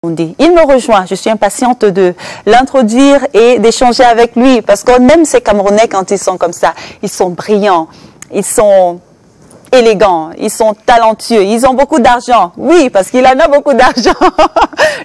Il me rejoint, je suis impatiente de l'introduire et d'échanger avec lui parce qu'on aime ces Camerounais quand ils sont comme ça. Ils sont brillants, ils sont élégants, ils sont talentueux, ils ont beaucoup d'argent. Oui, parce qu'il en a beaucoup d'argent.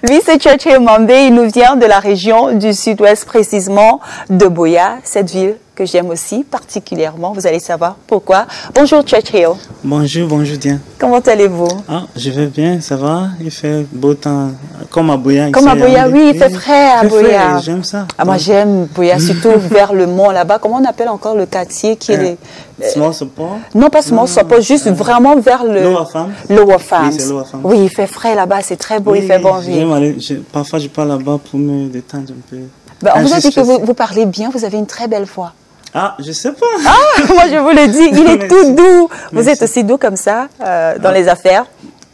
Lui, c'est Churchill Mambé, il nous vient de la région du sud-ouest, précisément de Buea, cette ville que j'aime aussi particulièrement. Vous allez savoir pourquoi. Bonjour Churchill. Bonjour, bonjour Diane. Comment allez-vous? Ah, je vais bien, ça va. Il fait beau temps, comme à Buea. Comme à Buea, oui, il fait frais à Buea. J'aime ça. Ah, moi j'aime Buea, surtout vers le mont là-bas. Comment on appelle encore le quartier qui est... Small Support? Non, pas Small Support, juste vraiment vers le... Lower Farms? Lower Farms. Oui, c'est Lower Farms. Oui, il fait frais là-bas, c'est très beau, il fait bon vivre. Parfois, je pars là-bas pour me détendre un peu. Ben, on vous a dit que vous parlez bien, vous avez une très belle voix. Ah, je sais pas. Ah, moi je vous le dis, il est tout doux. Vous Merci. êtes aussi doux comme ça dans les affaires?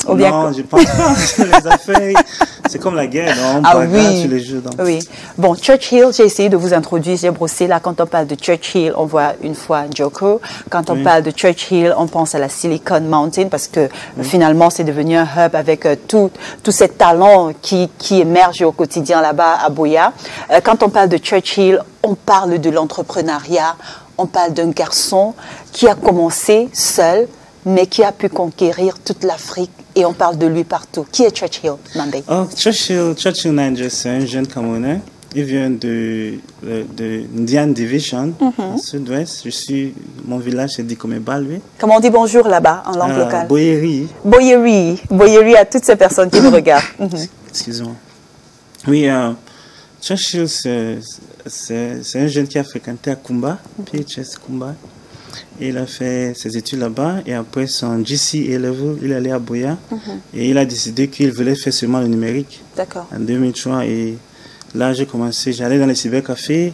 Ou bien Non, je pense pas. Les affaires, c'est comme la guerre, on bagarre tous les jours. Donc. Oui. Bon, Churchill, j'ai essayé de vous introduire, j'ai brossé là. Quand on parle de Churchill, on voit une fois Joko. Quand on parle de Churchill, on pense à la Silicon Mountain parce que finalement, c'est devenu un hub avec tous ces talents qui émergent au quotidien là-bas à Buea. Quand on parle de Churchill, on parle de l'entrepreneuriat, on parle d'un garçon qui a commencé seul, mais qui a pu conquérir toute l'Afrique et on parle de lui partout. Qui est Churchill Mambé? Oh, Churchill Nanger, c'est un jeune Camerounais. Il vient de Indian Division, au sud-ouest. Mon village, c'est Dikomebalwe. Comment on dit bonjour là-bas, en langue locale? Boyeri. Boyeri. Boyeri à toutes ces personnes qui nous regardent. Excusez-moi. Oui, Churchill, c'est un jeune qui a fréquenté à Kumba, PHS Kumba. Il a fait ses études là-bas et après son GC A-Level, il est allé à Buea et il a décidé qu'il voulait faire seulement le numérique. D'accord. En 2003 et là j'ai commencé, j'allais dans les cybercafés,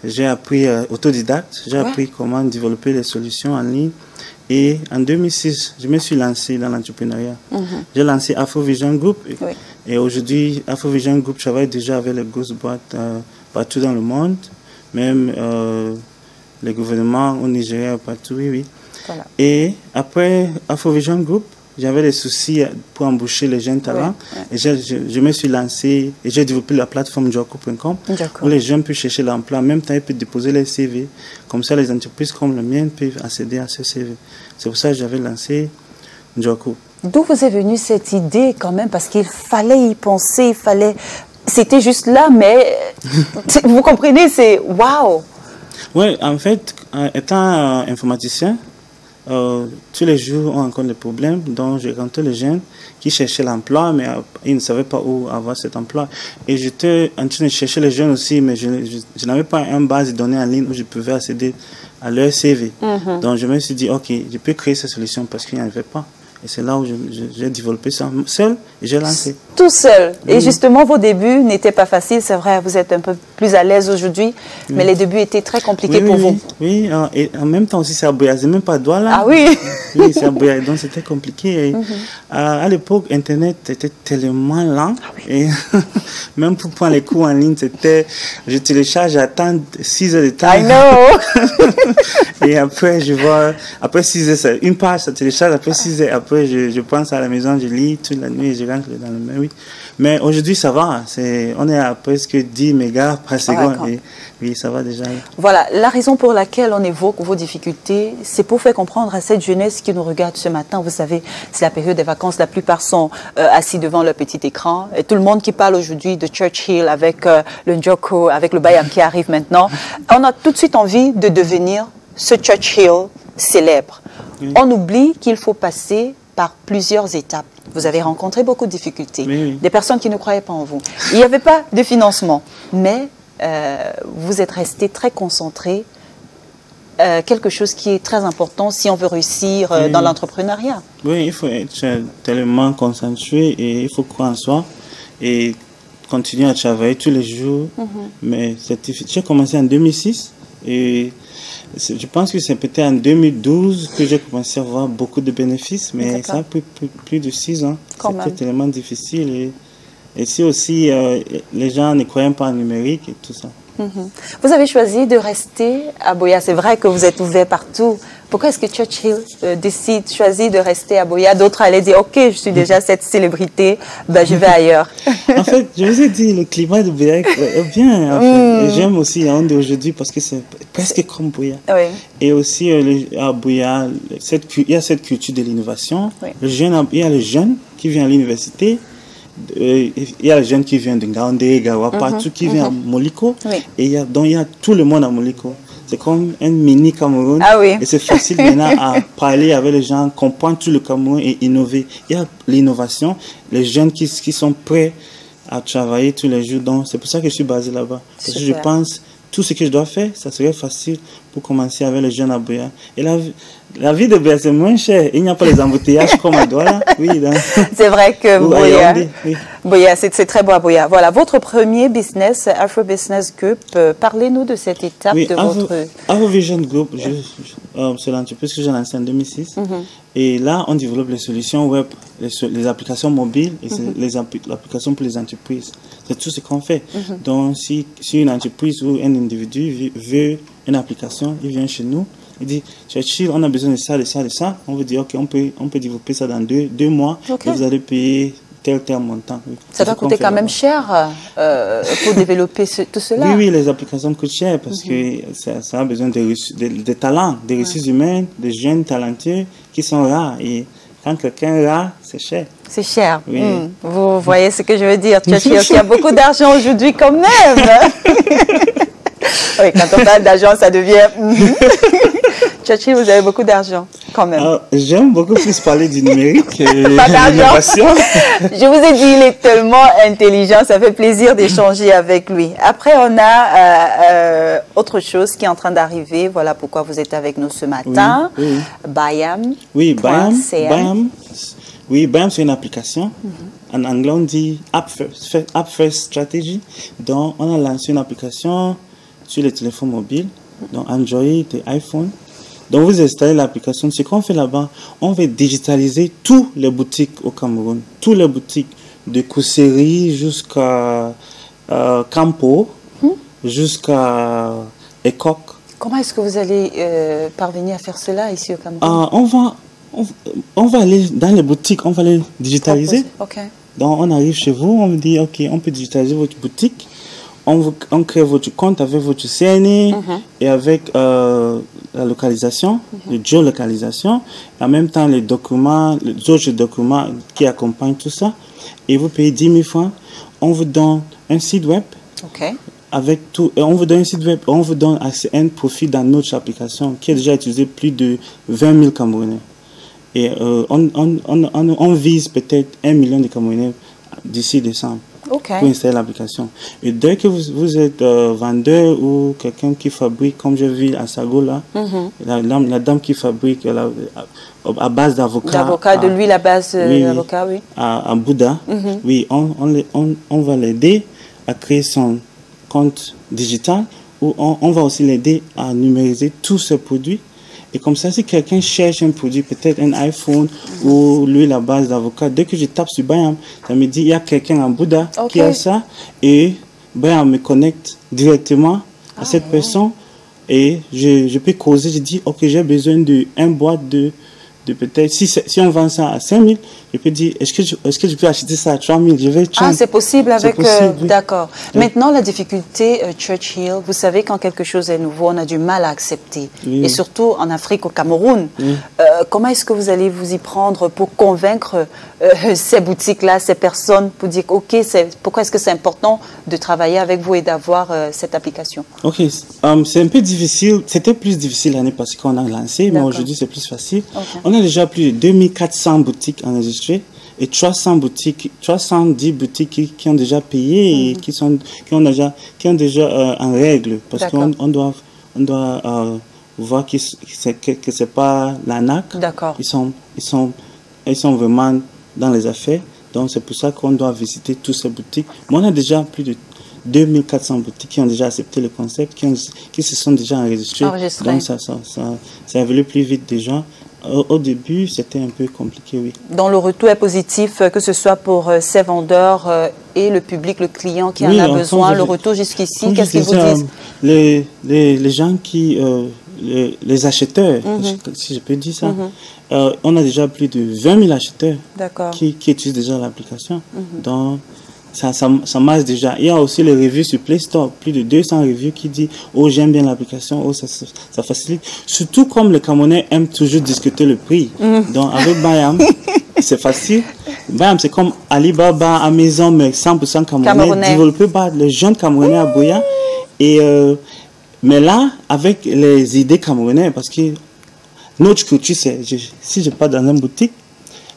j'ai appris autodidacte, j'ai appris comment développer les solutions en ligne et en 2006, je me suis lancé dans l'entrepreneuriat. J'ai lancé Afrovision Group et aujourd'hui Afrovision Group travaille déjà avec les grosses boîtes partout dans le monde, même les gouvernements au Nigeria, partout, oui. Voilà. Et après Afrovision Group, j'avais des soucis pour embaucher les jeunes talents. Et je me suis lancé et j'ai développé la plateforme Joko.com où les jeunes peuvent chercher l'emploi. En même temps, ils peuvent déposer les CV. Comme ça, les entreprises comme la mienne peuvent accéder à ce CV. C'est pour ça que j'avais lancé Joko. D'où vous est venue cette idée quand même? Parce qu'il fallait y penser, il fallait... C'était juste là, mais vous comprenez, c'est waouh! Oui, en fait, étant informaticien, tous les jours, on rencontre des problèmes. Donc, je rencontrais les jeunes qui cherchaient l'emploi, mais ils ne savaient pas où avoir cet emploi. Et j'étais en train de chercher les jeunes aussi, mais je n'avais pas une base de données en ligne où je pouvais accéder à leur CV. Donc, je me suis dit, OK, je peux créer cette solution parce qu'il n'y en avait pas. Et c'est là où j'ai développé ça seul et j'ai lancé. Tout seul. Et justement, vos débuts n'étaient pas faciles. C'est vrai, vous êtes un peu plus à l'aise aujourd'hui, mais les débuts étaient très compliqués pour vous. Oui, et en même temps aussi, c'est à Buea. C'est même pas Douala. Ah oui? Oui, c'est à Buea. Donc, c'était compliqué. Et, à l'époque, Internet était tellement lent. Et même pour prendre les cours en ligne, je télécharge, j'attends 6 heures de temps. I know! Et après, je vois, après 6 heures, une page, ça télécharge, après 6 heures, après, je pense à la maison, je lis toute la nuit et je rentre dans le mail, oui. Mais aujourd'hui, ça va. On est à presque 10 mégas par seconde. Et, oui, ça va déjà. Voilà, la raison pour laquelle on évoque vos difficultés, c'est pour faire comprendre à cette jeunesse qui nous regarde ce matin. Vous savez, c'est la période des vacances. La plupart sont assis devant leur petit écran. Et tout le monde qui parle aujourd'hui de Churchill avec le Joko, avec le Bayam qui arrive maintenant, on a tout de suite envie de devenir ce Churchill célèbre. On oublie qu'il faut passer par plusieurs étapes. Vous avez rencontré beaucoup de difficultés, des personnes qui ne croyaient pas en vous. Il n'y avait pas de financement, mais vous êtes resté très concentré, quelque chose qui est très important si on veut réussir dans l'entrepreneuriat. Oui, il faut être tellement concentré et il faut croire en soi et continuer à travailler tous les jours. Mais j'ai commencé en 2006 et je pense que c'est peut-être en 2012 que j'ai commencé à avoir beaucoup de bénéfices, mais ça a pris plus de 6 ans. C'était tellement difficile. Et si aussi les gens ne croyaient pas en numérique et tout ça. Vous avez choisi de rester à Buea. C'est vrai que vous êtes ouvert partout. Pourquoi est-ce que Churchill choisit de rester à Buea? D'autres allaient dire, OK, je suis déjà cette célébrité, ben, je vais ailleurs. En fait, je vous ai dit, le climat de Buea est bien. En fait. Et j'aime aussi Yaoundé aujourd'hui parce que c'est presque comme Buea. Oui. Et aussi, à Buea, il y a cette culture de l'innovation. Oui. Il y a le jeune qui vient à l'université. Il y a les jeunes qui viennent de Ngaoundé, Gawa, partout, qui viennent à Moliko. Oui. Et donc, il y a tout le monde à Moliko. C'est comme un mini Cameroun. Ah oui. Et c'est facile maintenant à parler avec les gens, comprendre tout le Cameroun et innover. Il y a l'innovation, les jeunes qui sont prêts à travailler tous les jours. Donc, c'est pour ça que je suis basé là-bas. Parce que je pense, tout ce que je dois faire, ça serait facile pour commencer avec les jeunes à Buea. Et la vie de Buea, c'est moins cher. Il n'y a pas les embouteillages comme à Douala. Oui, c'est vrai que Buea, c'est très beau à Buea. Voilà, votre premier business, Afro Business Group. Parlez-nous de cette étape de votre... Afro Vision Group, c'est l'entreprise que j'ai lancée en 2006. Et là, on développe les solutions web, les applications mobiles et les applications pour les entreprises. C'est tout ce qu'on fait. Donc, si une entreprise ou un individu veut une application, il vient chez nous, il dit, Churchill, on a besoin de ça, de ça, de ça. On veut dire, OK, on peut développer ça dans deux mois et vous allez payer tel montant. Oui. Ça doit coûter quand même cher pour développer tout cela. Oui, les applications coûtent cher parce que ça a besoin de talents, des ressources humaines, des jeunes talentueux qui sont rares. Et quand quelqu'un est rare, c'est cher. C'est cher. Oui. Vous voyez ce que je veux dire. Churchill, il y a beaucoup d'argent aujourd'hui quand même. Oui, quand on parle d'argent, ça devient... Churchill, vous avez beaucoup d'argent, quand même. J'aime beaucoup plus parler du numérique Pas d'argent. Je vous ai dit, il est tellement intelligent, ça fait plaisir d'échanger avec lui. Après, on a autre chose qui est en train d'arriver. Voilà pourquoi vous êtes avec nous ce matin. Oui. Bayam. Oui, Bayam. Oui, Bayam, c'est une application. En anglais, on dit App First Strategy. Donc, on a lancé une application sur les téléphones mobiles, donc Android et iPhone. Donc, vous installez l'application. Ce qu'on fait là-bas, on va digitaliser toutes les boutiques au Cameroun. Toutes les boutiques, de Kousséry jusqu'à Campo, jusqu'à Ekok. Comment est-ce que vous allez parvenir à faire cela ici au Cameroun? On va aller dans les boutiques, on va les digitaliser. Okay. Donc, on arrive chez vous, on vous dit, OK, on peut digitaliser votre boutique. On crée votre compte avec votre CNI et avec la localisation, la géolocalisation, en même temps les autres documents qui accompagnent tout ça. Et vous payez 10 000 francs. On vous donne un site web. Okay. Avec tout, on vous donne un site web, on vous donne accès à un profil dans notre application qui est déjà utilisé plus de 20 000 Camerounais. Et on vise peut-être 1 million de Camerounais d'ici décembre. Okay. Pour installer l'application. Et dès que vous êtes vendeur ou quelqu'un qui fabrique, comme j'ai vu à Sago là, la dame qui fabrique à base d'avocat. De l'huile à base d'avocat, oui. À Bouddha, oui, on va l'aider à créer son compte digital où on va aussi l'aider à numériser tous ses produits. Et comme ça, si quelqu'un cherche un produit, peut-être un iPhone ou l'huile à base d'avocat, dès que je tape sur Bayam, ça me dit il y a quelqu'un en Bouddha qui a ça. Et Bayam me connecte directement à cette personne. Et je peux causer, je dis, OK, j'ai besoin d'une boîte de peut-être, si on vend ça à 5 000, je peux dire, est-ce que je peux acheter ça à 3 000? Je vais c'est possible avec... oui. D'accord. Maintenant, la difficulté, Churchill, vous savez, quand quelque chose est nouveau, on a du mal à accepter. Oui. Et surtout en Afrique, au Cameroun. Oui. Comment est-ce que vous allez vous y prendre pour convaincre ces boutiques-là, ces personnes, pour dire, OK, pourquoi est-ce que c'est important de travailler avec vous et d'avoir cette application? OK. C'est un peu difficile. C'était plus difficile l'année passée qu'on a lancé, mais aujourd'hui, c'est plus facile. Okay. On a déjà plus de 2400 boutiques enregistrées et 310 boutiques qui ont déjà payé et qui ont déjà en règle. Parce qu'on doit voir que c'est pas l'ANAC. D'accord. Ils sont vraiment dans les affaires. Donc c'est pour ça qu'on doit visiter toutes ces boutiques. Mais on a déjà plus de 2400 boutiques qui ont déjà accepté le concept, qui se sont déjà enregistrées. Donc ça évolue plus vite déjà. Au début, c'était un peu compliqué, oui. Donc le retour est positif, que ce soit pour ces vendeurs et le public, le client qui en a besoin. Le retour jusqu'ici, qu'est-ce qu'ils vous disent? Les gens qui, les acheteurs, si je peux dire ça, on a déjà plus de 20 000 acheteurs qui utilisent déjà l'application. Donc, ça marche déjà. Il y a aussi les reviews sur Play Store, plus de 200 reviews qui disent « Oh, j'aime bien l'application, oh, ça facilite. » Surtout comme les Camerounais aiment toujours discuter le prix. Donc, avec Bayam, c'est facile. Bayam, c'est comme Alibaba, Amazon, mais 100% Camerounais, développé par les jeunes Camerounais à Buea. Mais là, avec les idées camerounaises, parce que notre culture, c'est, si je pars dans une boutique,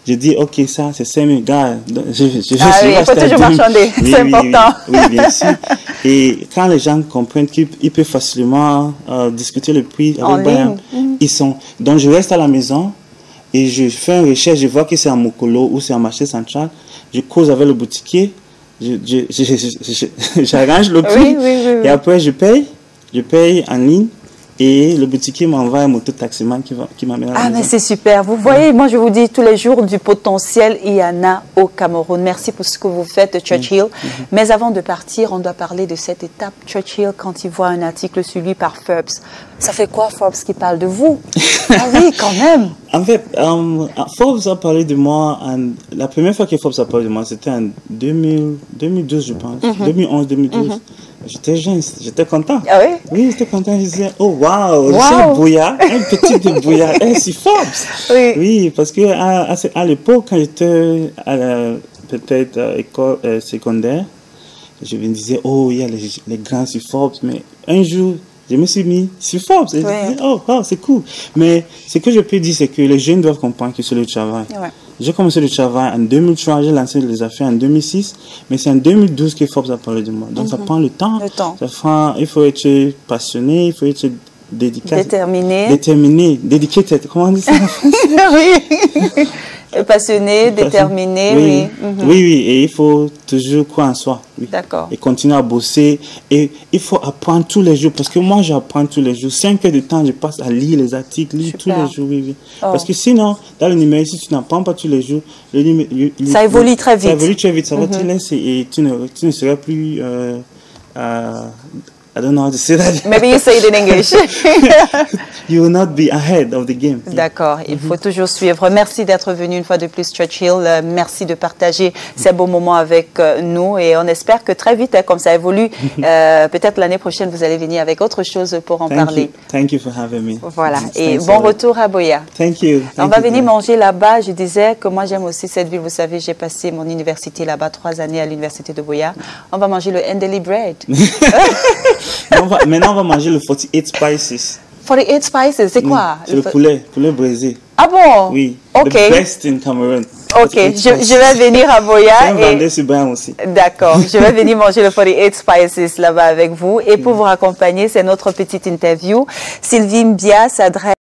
je dis, ok, ça, c'est 5 000 gars. Il faut toujours marchander, c'est important. Oui, bien sûr. Et quand les gens comprennent qu'ils peuvent facilement discuter le prix avec Bayam, ils sont. Donc, je reste à la maison et je fais une recherche, je vois que c'est à Mokolo ou c'est à marché central. Je cause avec le boutiquier, j'arrange le prix et après, je paye en ligne. Et le boutiquier m'envoie un moto-taximan qui m'amène à la maison. Mais c'est super. Vous voyez, moi je vous dis tous les jours, du potentiel, il y en a au Cameroun. Merci pour ce que vous faites, Churchill. Mais avant de partir, on doit parler de cette étape. Churchill, quand il voit un article sur lui par Forbes, ça fait quoi Forbes qui parle de vous? Ah oui, quand même. En fait, Forbes a parlé de moi, la première fois que Forbes a parlé de moi, c'était en 2012, je pense. 2011-2012. J'étais jeune, j'étais content. Ah oui? Oui, j'étais content. Je disais, oh waouh, c'est Buea, un petit de Buea, c'est Forbes. Oui, parce que à l'époque, quand j'étais à peut-être école secondaire, je me disais, oh, il y a les grands sur Forbes. Mais un jour, je me suis mis sur Forbes. Et je disais, oh, c'est cool. Mais ce que je peux dire, c'est que les jeunes doivent comprendre que c'est le travail. J'ai commencé le travail en 2003, j'ai lancé les affaires en 2006, mais c'est en 2012 que Forbes a parlé de moi. Donc ça prend le temps. Il faut être passionné, il faut être déterminé, dedicated. Comment on dit ça en français? Passionné, déterminé, oui, et il faut toujours croire en soi. D'accord. Et continuer à bosser. Et il faut apprendre tous les jours, parce que moi, j'apprends tous les jours. 5 heures de temps, je passe à lire les articles, lire tous les jours. Parce que sinon, dans le numérique, si tu n'apprends pas tous les jours, ça évolue très vite. Ça évolue très vite, ça va te laisser et tu ne seras plus... I don't know how to say that. Maybe you say it in English. You will not be ahead of the game. D'accord, il faut toujours suivre. Merci d'être venu une fois de plus, Churchill. Merci de partager ces beaux moments avec nous et on espère que très vite, comme ça évolue, peut-être l'année prochaine, vous allez venir avec autre chose pour en parler. Thank you for having me. Voilà, et bon retour à Buea. Thank you. On va venir manger là-bas. Je disais que moi, j'aime aussi cette ville. Vous savez, j'ai passé mon université là-bas, 3 années à l'université de Buea. On va manger le Ndeli bread. Maintenant, on va manger le 48 spices. 48 spices, c'est quoi? C'est le poulet braisé. Ah bon? Oui. Ok. The best in Cameroon. Ok, je vais venir à Buea. C'est un vendeur sur Bayam aussi. D'accord, je vais venir manger le 48 spices là-bas avec vous. Et pour vous accompagner, c'est notre petite interview. Sylvie Mbia s'adresse